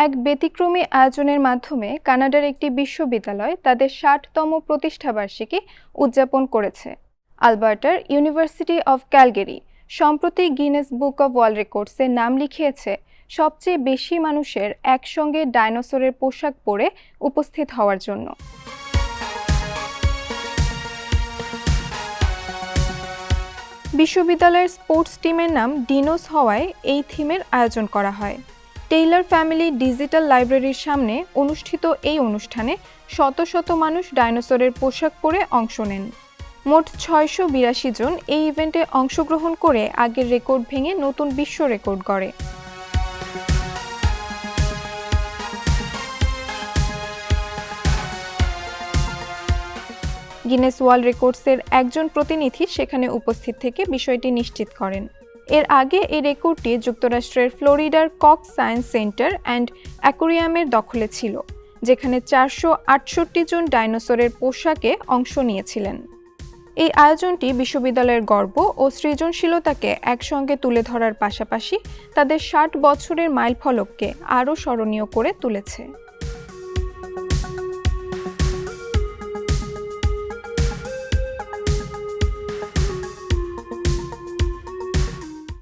এক ব্যতিক্রমী আয়োজনের মাধ্যমে কানাডার একটি বিশ্ববিদ্যালয় তাদের ৬০তম প্রতিষ্ঠাবার্ষিকী উদযাপন করেছে। আলবার্টার ইউনিভার্সিটি অব ক্যালগেরি সম্প্রতি গিনেস বুক অব ওয়ার্ল্ড রেকর্ডসে নাম লিখিয়েছে সবচেয়ে বেশি মানুষের একসঙ্গে ডাইনোসরের পোশাক পরে উপস্থিত হওয়ার জন্য। বিশ্ববিদ্যালয়ের স্পোর্টস টিমের নাম ডিনোস হওয়ায় এই থিমের আয়োজন করা হয়। টেইলর ফ্যামিলি ডিজিটাল লাইব্রেরির সামনে অনুষ্ঠিত এই অনুষ্ঠানে শত শত মানুষ ডাইনোসরের পোশাক পরে অংশ নেন। মোট ৬৮২ জন এই ইভেন্টে অংশগ্রহণ করে আগের রেকর্ড ভেঙে নতুন বিশ্ব রেকর্ড গড়ে। গিনেস ওয়ার্ল্ড রেকর্ডসের একজন প্রতিনিধি সেখানে উপস্থিত থেকে বিষয়টি নিশ্চিত করেন। এর আগে এই রেকর্ডটি যুক্তরাষ্ট্রের ফ্লোরিডার কক্স সায়েন্স সেন্টার অ্যান্ড অ্যাকোয়ারিয়ামের দখলে ছিল, যেখানে ৪৬৮ জন ডাইনোসরের পোশাকে অংশ নিয়েছিলেন। এই আয়োজনটি বিশ্ববিদ্যালয়ের গর্ব ও সৃজনশীলতাকে একসঙ্গে তুলে ধরার পাশাপাশি তাদের ৬০ বছরের মাইলফলককে আরও স্মরণীয় করে তুলেছে।